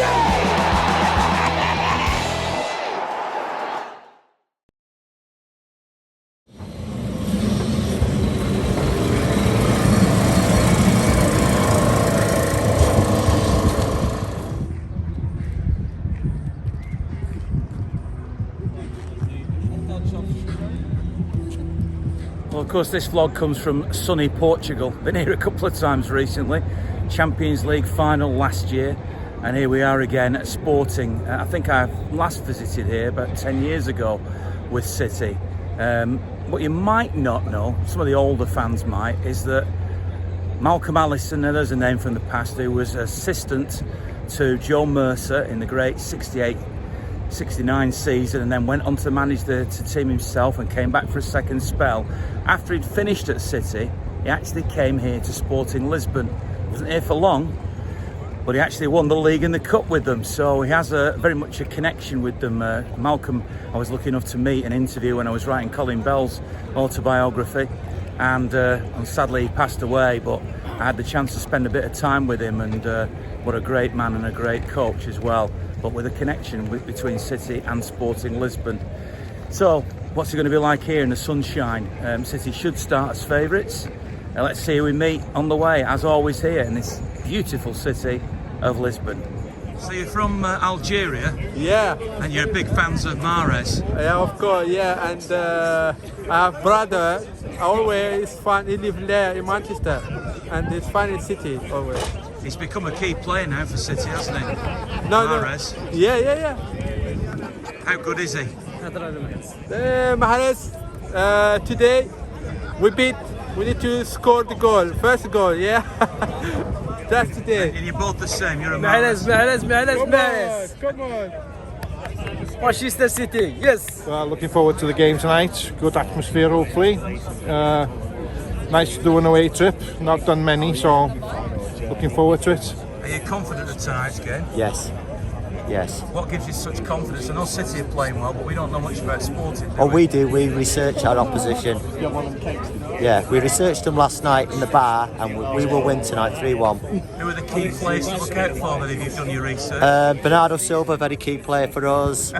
Well, of course, this vlog comes from sunny Portugal. Been here a couple of times recently. Champions League final last year, and here we are again at Sporting. I think I last visited here about 10 years ago with City. What you might not know, some of the older fans might, is that Malcolm Allison, now there's a name from the past, who was assistant to Joe Mercer in the great 68-69 season, and then went on to manage the team himself and came back for a second spell. After he'd finished at City, he actually came here to Sporting Lisbon. He wasn't here for long, but he actually won the league and the cup with them, so he has very much a connection with them. Malcolm, I was lucky enough to meet and interview when I was writing Colin Bell's autobiography, and sadly he passed away, but I had the chance to spend a bit of time with him, and what a great man and a great coach as well, but with a connection between City and Sporting Lisbon. So what's it going to be like here in the sunshine? City should start as favourites. Let's see who we meet on the way, as always, here in this beautiful city of Lisbon. So you're from Algeria? Yeah. And you're big fans of Mahrez? Yeah, of course, yeah. And I have brother, always fun, he lives there in Manchester. And it's fun in City, always. He's become a key player now for City, hasn't he? Mahrez? No. Yeah. How good is he? Mahrez, today we need to score the goal, first goal, yeah. That's today. And you're both the same, you're a Mahrez. Mahrez. Come on. Manchester City, yes. Looking forward to the game tonight. Good atmosphere, hopefully. Nice to do an away trip. Not done many, so looking forward to it. Are you confident of tonight's game? Yes. What gives you such confidence? I know City are playing well, but we don't know much about Sporting. We do. We research our opposition. Yeah, we researched them last night in the bar, and we will win tonight 3-1. Who are the key players to look out for then if you've done your research? Bernardo Silva, very key player for us.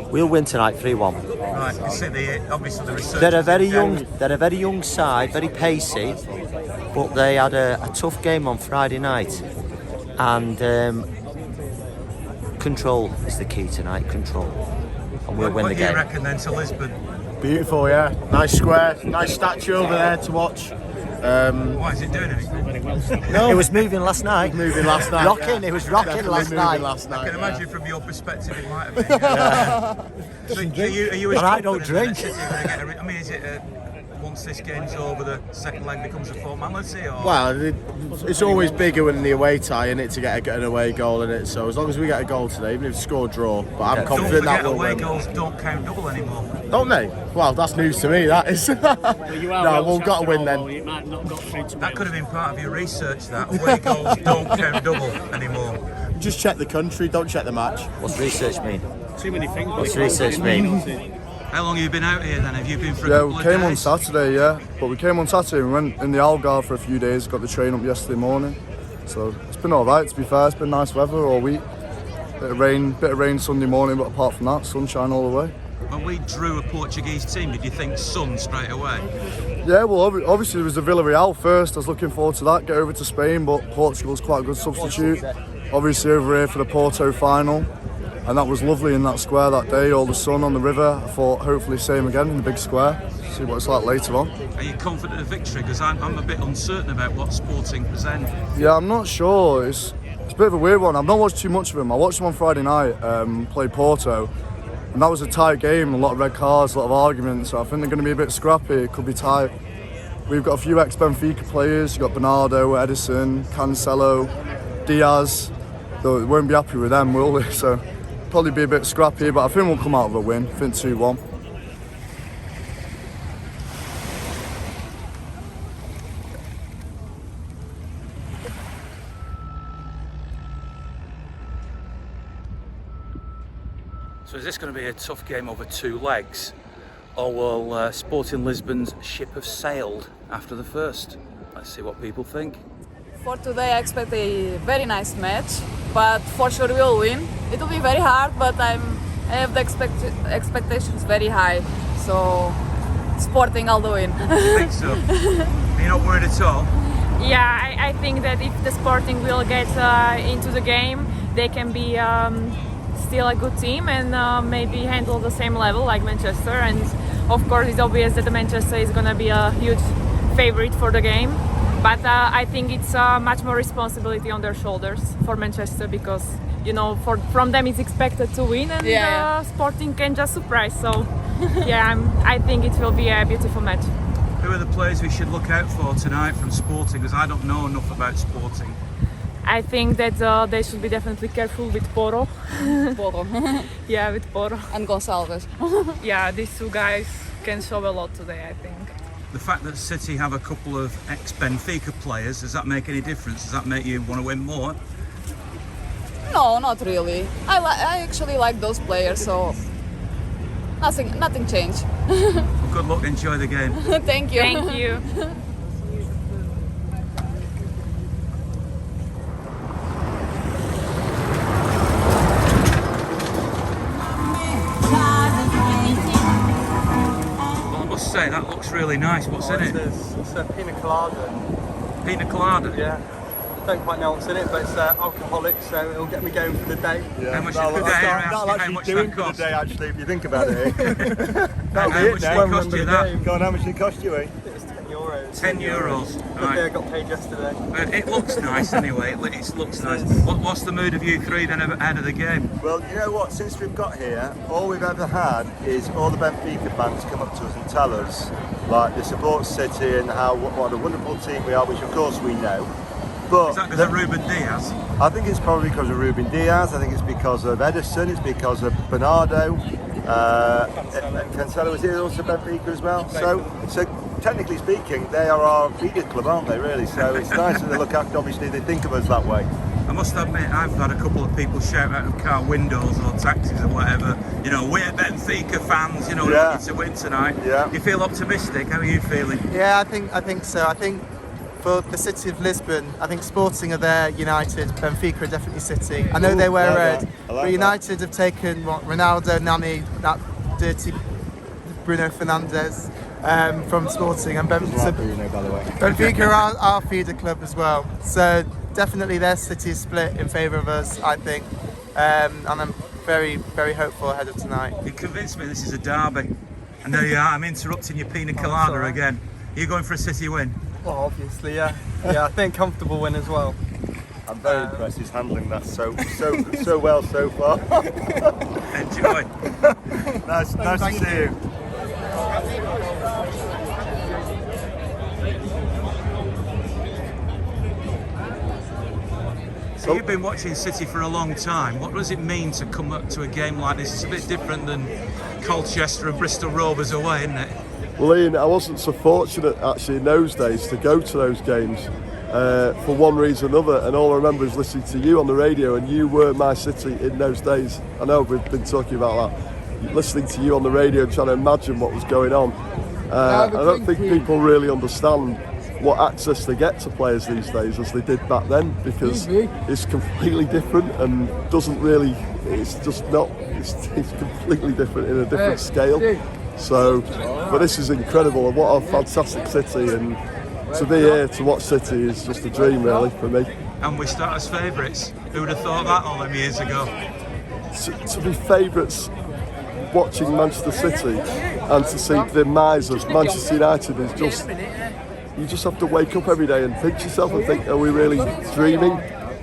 We'll win tonight 3-1. Right, you can see obviously the research. They're a very young side, very pacey, but they had a tough game on Friday night, and control is the key tonight. Control, and we'll win the game. What do you reckon then to Lisbon? Beautiful, yeah. Nice square, nice statue over there to watch. Why is it doing anything? No, it was moving last night. Rocking, yeah. it was rocking last night. I can imagine from your perspective it might have been. Yeah. So are you as I don't confident drink. that City are gonna I mean, is it once this game's over, the second leg becomes a formality? Or? Well, it's always bigger when the away tie in it to get an away goal in it. So as long as we get a goal today, even if it's score draw, but I'm confident that we'll win. Away goals don't count double anymore. Don't they? Well, that's news to me. That is. No, we've got to win then. That could have been part of your research. That away goals don't count double anymore. Just check the country. Don't check the match. What's research mean? Too many things. What's research mean? How long have you been out here then? Have you been for a couple of days? days? Yeah, we came on Saturday, yeah. But we came on Saturday and went in the Algarve for a few days, got the train up yesterday morning. So it's been alright, to be fair. It's been nice weather all week. Bit of rain Sunday morning, but apart from that, sunshine all the way. When we drew a Portuguese team, did you think sun straight away? Yeah, well, obviously it was the Villarreal first. I was looking forward to that, get over to Spain, but Portugal's quite a good substitute. Obviously over here for the Porto final. And that was lovely in that square that day, all the sun on the river. I thought hopefully same again in the big square, see what it's like later on. Are you confident of victory? Because I'm a bit uncertain about what Sporting present. Yeah, I'm not sure. It's a bit of a weird one. I've not watched too much of him. I watched him on Friday night, play Porto, and that was a tight game, a lot of red cards, a lot of arguments, so I think they're going to be a bit scrappy. It could be tight. We've got a few ex-Benfica players. You've got Bernardo, Edison, Cancelo, Diaz. They won't be happy with them, will they? So probably be a bit scrappy, but I think we'll come out with a win. I think 2-1. So is this going to be a tough game over two legs, or will Sporting Lisbon's ship have sailed after the first? Let's see what people think. For today, I expect a very nice match, but for sure we'll win. It will be very hard, but I have the expectations very high. So, Sporting all the win. You think so? You're not worried at all? Yeah, I think that if the Sporting will get into the game, they can be still a good team and maybe handle the same level like Manchester. And of course, it's obvious that the Manchester is going to be a huge favorite for the game. But I think it's much more responsibility on their shoulders for Manchester because, you know, from them it's expected to win and Sporting can just surprise. So, yeah, I think it will be a beautiful match. Who are the players we should look out for tonight from Sporting? Because I don't know enough about Sporting. I think that they should be definitely careful with Porro. Porro. Yeah, with Porro. And Gonçalves. Yeah, these two guys can show a lot today, I think. The fact that City have a couple of ex-Benfica players, does that make any difference? Does that make you want to win more? No, not really. I actually like those players, so nothing changed. Well, good luck, enjoy the game. Thank you. Thank you. I must say, that looks really nice. What's in it? It's a pina colada. Pina colada? Yeah. Don't quite know what's in it, but it's alcoholic, so it'll get me going for the day. How much how much that cost? Actually, if you think about it. How much did it cost you that? Go on, how much did it cost you, eh? It's €10. 10 euros. Luckily I Right. got paid yesterday. But it looks nice anyway. It looks nice. What's the mood of you three then ahead of the game? Well, you know what? Since we've got here, all we've ever had is all the Benfica fans come up to us and tell us, like, they support City and what a wonderful team we are, which of course we know. But Is that because of Ruben Diaz? I think it's probably because of Ruben Diaz. I think it's because of Edison. It's because of Bernardo. Cancelo is here also Benfica as well. So technically speaking, they are our feeder club, aren't they? Really. So it's nice that they look after. Obviously, they think of us that way. I must admit, I've had a couple of people shout out of car windows or taxis or whatever, you know, we're Benfica fans, you know, we're looking to win tonight. Yeah. You feel optimistic? How are you feeling? Yeah, I think so. I think for the city of Lisbon, I think Sporting are there, United, Benfica are definitely City. I know they wear red, but United have taken Ronaldo, Nani, that dirty Bruno Fernandes from Sporting, and Benfica are our feeder club as well. So definitely their city is split in favour of us, I think, and I'm very, very hopeful ahead of tonight. You convinced me this is a derby, and there you are. I'm interrupting your pina colada again. Are you going for a City win? Well, obviously, yeah. Yeah, I think comfortable win as well. I'm very impressed. He's handling that so well so far. Enjoy. Nice to see you. So you've been watching City for a long time. What does it mean to come up to a game like this? It's a bit different than Colchester and Bristol Rovers away, isn't it? Well, Ian, I wasn't so fortunate actually in those days to go to those games for one reason or another, and all I remember is listening to you on the radio, and you were my City in those days. I know we've been talking about that, listening to you on the radio and trying to imagine what was going on. I don't think people really understand what access they get to players these days as they did back then, because it's completely different and doesn't really, it's just not, it's completely different in a different scale. So, but this is incredible, and what a fantastic city, and to be here to watch City is just a dream really for me. And we start as favourites. Who would have thought that all them years ago? To be favourites watching Manchester City and to see the demise of Manchester United is just, you just have to wake up every day and think to yourself and think, are we really dreaming?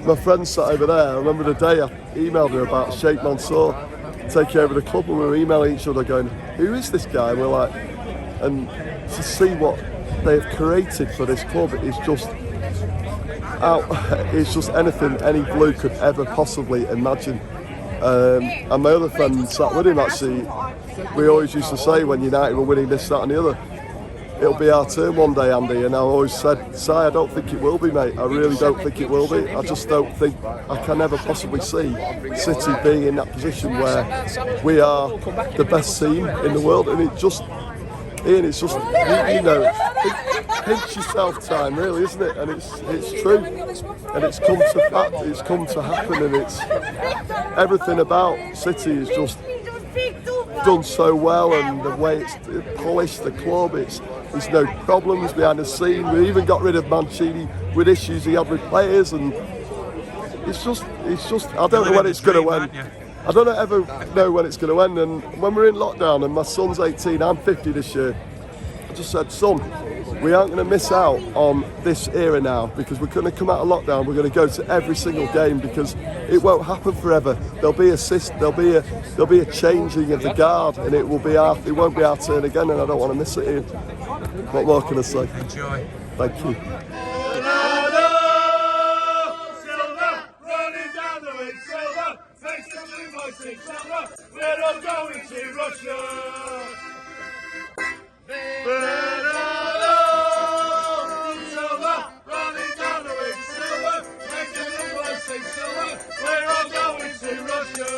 My friend sat over there, I remember the day I emailed her about Sheikh Mansour taking over the club, and we were emailing each other going, who is this guy? And we're like, and to see what they've created for this club is just it's just anything any blue could ever possibly imagine. And my other friend sat with him actually, we always used to say when United were winning this, that and the other, it'll be our turn one day, Andy, and I always said, Si, I don't think it will be, mate. I really don't think it will be. I just don't think, I can never possibly see City being in that position where we are the best team in the world. And it just, Ian, it's just, you know, pinch yourself time, really, isn't it? And it's true, and it's come to fact. It's come to happen, and it's everything about City is just done so well, and the way it's polished, the club, there's no problems behind the scene. We even got rid of Mancini with issues he had with players, and it's just. I don't know when it's going to end. I don't ever know when it's going to end. And when we're in lockdown, and my son's 18, I'm 50 this year, I just said, son, we aren't going to miss out on this era now, because we're going to come out of lockdown. We're going to go to every single game, because it won't happen forever. There'll be there'll be a changing of the guard, and it won't be our turn again. And I don't want to miss it, Ian. What more can I say? Enjoy. Thank you. We're all going to Russia. Bernardo Silva, running down the wing, Silva, making the blessing, Silva. We're all going to Russia.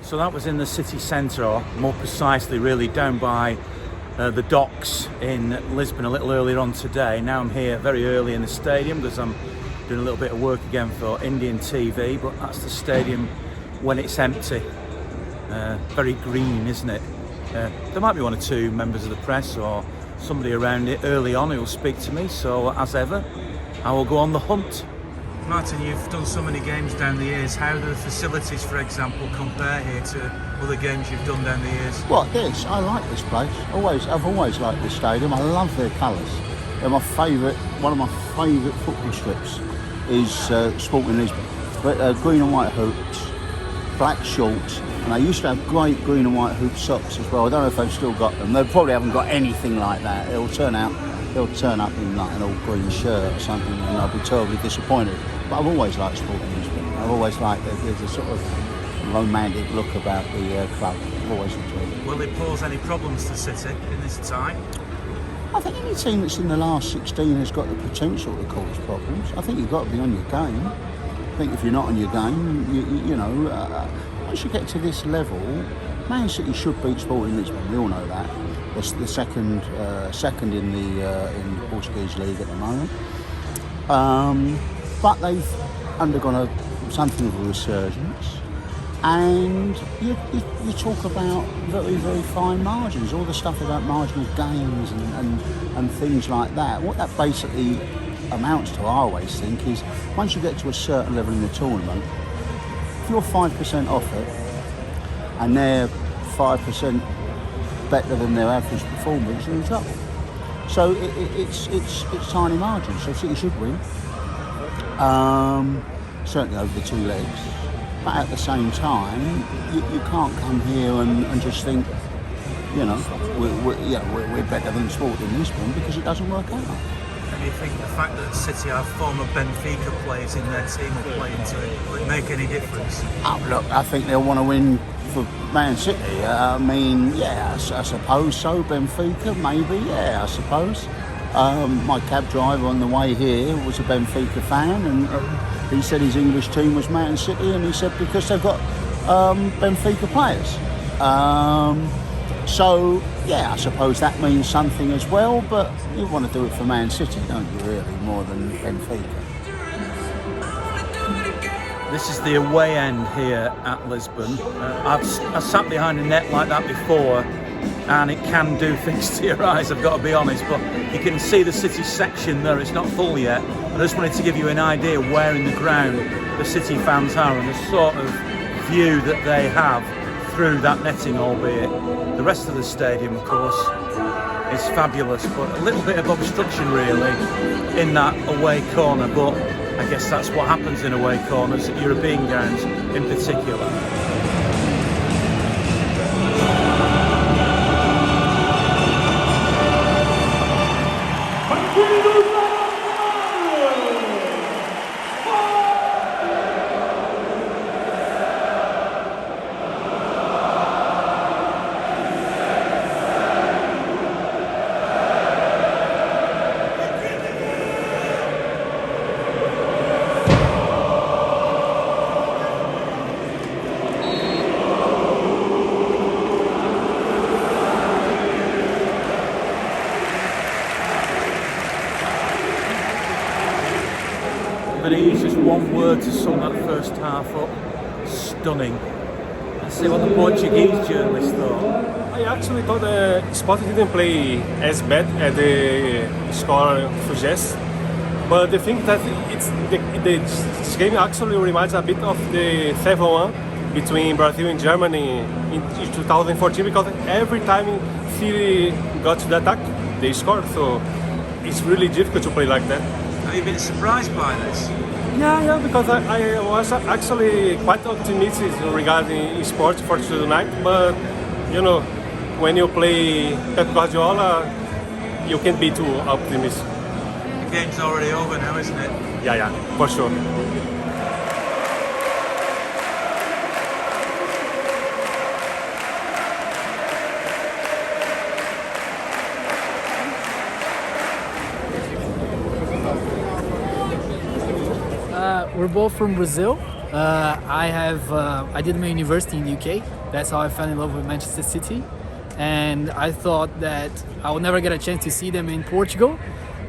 So that was in the city centre, or more precisely really down by the docks in Lisbon a little earlier on today. Now I'm here very early in the stadium because I'm doing a little bit of work again for Indian TV, but that's the stadium when it's empty. Very green, isn't it? There might be one or two members of the press or somebody around it early on who will speak to me, so as ever I will go on the hunt. Martin, you've done so many games down the years. How do the facilities, for example, compare here to other games you've done down the years? Well, yes, I like this place. I've always liked this stadium. I love their colours. They're my favourite. One of my favourite football strips is Sporting Lisbon. Green and white hoops, black shorts, and they used to have great green and white hoop socks as well. I don't know if they've still got them. They probably haven't got anything like that. They'll turn up in like an all green shirt or something, and I'll be terribly disappointed. But I've always liked Sporting Lisbon. I've always liked that there's a sort of romantic look about the club. I've always enjoyed it. Will it pose any problems to City in this time? I think any team that's in the last 16 has got the potential to cause problems. I think you've got to be on your game. I think if you're not on your game, you know, once you get to this level, Man City should beat Sporting Lisbon. We all know that. It's the second in the Portuguese league at the moment. But they've undergone something of a resurgence, and you talk about very, very fine margins, all the stuff about marginal gains and things like that. What that basically amounts to, I always think, is once you get to a certain level in the tournament, if you're 5% off it, and they're 5% better than their average performance, you're in trouble. So it's tiny margins, so City should win. Certainly over the two legs, but at the same time, you can't come here and just think, you know, we're better than Sporting Lisbon, because it doesn't work out. And do you think the fact that City have former Benfica players in their team will play into it? Will it make any difference? Look, I think they'll want to win for Man City. I mean, yeah, I suppose so. Benfica, maybe, yeah, I suppose. My cab driver on the way here was a Benfica fan, and he said his English team was Man City, and he said because they've got Benfica players. So, yeah, I suppose that means something as well, but you want to do it for Man City, don't you, really, more than Benfica? This is the away end here at Lisbon. I've sat behind a net like that before, and it can do things to your eyes, I've got to be honest, but you can see the City section there. It's not full yet. I just wanted to give you an idea where in the ground the City fans are and the sort of view that they have through that netting, albeit the rest of the stadium, of course, is fabulous, but a little bit of obstruction really in that away corner, but I guess that's what happens in away corners at European grounds in particular. somebody use just one word to sum that first half up, stunning. Let's see what the Portuguese journalist thought. I actually thought Sporting didn't play as bad as the score suggests, but the thing that this game actually reminds a bit of the 7-1 between Brazil and Germany in 2014, because every time City got to the attack, they scored. So it's really difficult to play like that. Have you been surprised by this? Yeah, because I was actually quite optimistic regarding sports for tonight, but you know, when you play Pep Guardiola, you can't be too optimistic. The game's already over now, isn't it? Yeah, for sure. We're both from Brazil. I did my university in the UK. That's how I fell in love with Manchester City. And I thought that I would never get a chance to see them in Portugal.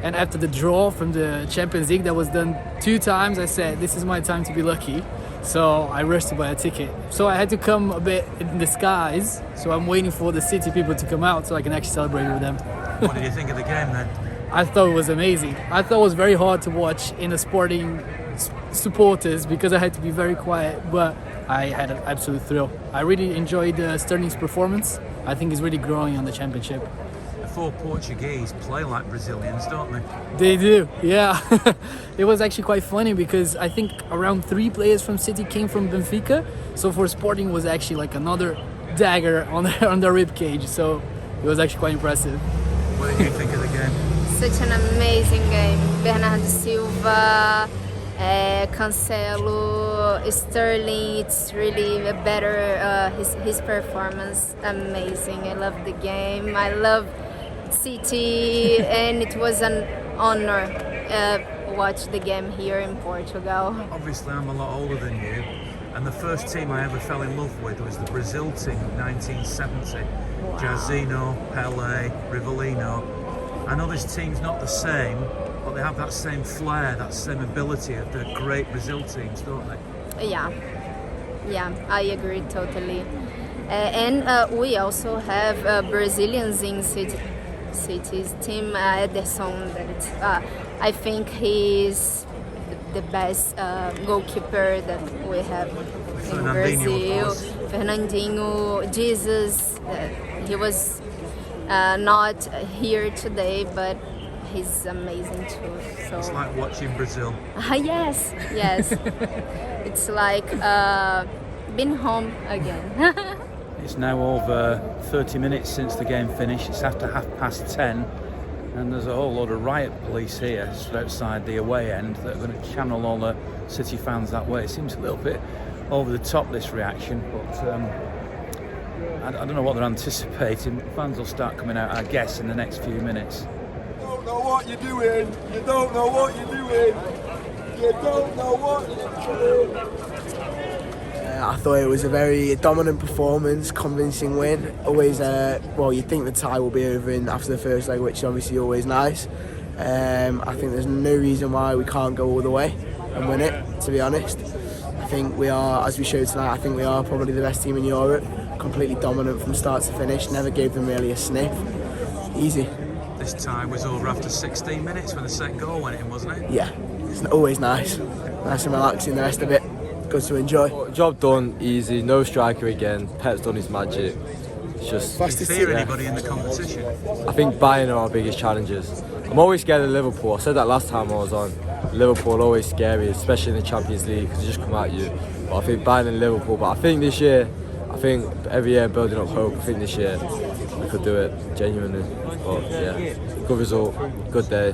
And after the draw from the Champions League that was done 2 times, I said, this is my time to be lucky. So I rushed to buy a ticket. So I had to come a bit in disguise. So I'm waiting for the City people to come out so I can actually celebrate with them. What did you think of the game then? I thought it was amazing. I thought it was very hard to watch in the Sporting supporters because I had to be very quiet, but I had an absolute thrill. I really enjoyed Sterling's performance. I think he's really growing on the championship. The 4 Portuguese play like Brazilians, don't they? They do, yeah. It was actually quite funny because I think around 3 players from City came from Benfica. So for Sporting it was actually like another dagger on the rib cage. So it was actually quite impressive. What did you think of the game? Such an amazing game. Bernardo Silva, Cancelo, Sterling, it's really a better, his performance, amazing. I love the game, I love City, and it was an honor watch the game here in Portugal. Obviously I'm a lot older than you, and the first team I ever fell in love with was the Brazil team of 1970. Wow. Jairzinho, Pelé, Rivellino. I know this team's not the same, but they have that same flair, that same ability of the great Brazil teams, don't they? Yeah, I agree totally. And we also have Brazilians in City's team, Ederson, that I think he's the best goalkeeper that we have in Brazil. Fernandinho, Jesus, he was not here today, but he's amazing too. So it's like watching Brazil. Yes. It's like being home again. It's now over 30 minutes since the game finished. It's after 10:30, and there's a whole lot of riot police here stood outside the away end that are going to channel all the City fans that way. It seems a little bit over the top, this reaction, but I don't know what they're anticipating. Fans will start coming out, I guess, in the next few minutes. You don't know what you're doing. You don't know what you're doing. You don't know what you're doing. I thought it was a very dominant performance, convincing win. Always, you'd think the tie will be over after the first leg, which is obviously always nice. I think there's no reason why we can't go all the way and win it, to be honest. I think we are, as we showed tonight, I think we are probably the best team in Europe. Completely dominant from start to finish, never gave them really a sniff. Easy. This tie was over after 16 minutes when the second goal went in, wasn't it? Yeah, it's always nice. Nice and relaxing, the rest of it. Good to enjoy. Job done, easy, no striker again. Pep's done his magic. It's just. Do you fear anybody in the competition? I think Bayern are our biggest challenges. I'm always scared of Liverpool. I said that last time I was on. Liverpool are always scary, especially in the Champions League, because they just come at you. But I think Bayern and Liverpool. But I think this year, every year building up hope. I think this year we could do it genuinely. But yeah, good result, good day.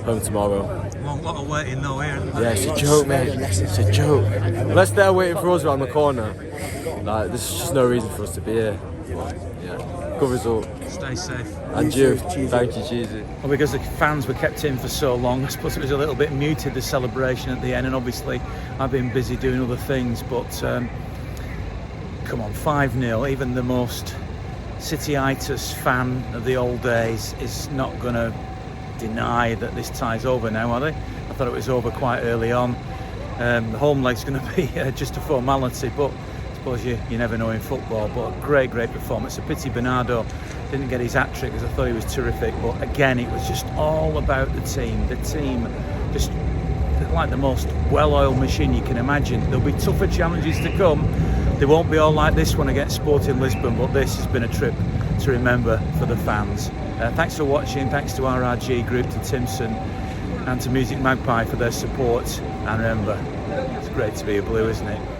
Home tomorrow. Long lot of waiting though here. Yeah, it's a joke, mate. It's a joke. Unless they're waiting for us around the corner, like there's just no reason for us to be here. But, yeah, good result. Stay safe. And you. Thank you, Cheesy. Well, because the fans were kept in for so long, I suppose it was a little bit muted, the celebration at the end, and obviously I've been busy doing other things, but come on, 5-0, even the most City-itis fan of the old days is not going to deny that this tie's over now, are they? I thought it was over quite early on. The home leg's going to be just a formality, but I suppose you never know in football. But a great performance. A pity Bernardo didn't get his hat-trick, because I thought he was terrific. But again, it was just all about the team. The team just like the most well-oiled machine you can imagine. There'll be tougher challenges to come. They won't be all like this one against Sporting Lisbon, but this has been a trip to remember for the fans. Thanks for watching. Thanks to RRG Group Timpson and to MusicMagpie for their support. And remember, it's great to be a Blue, isn't it?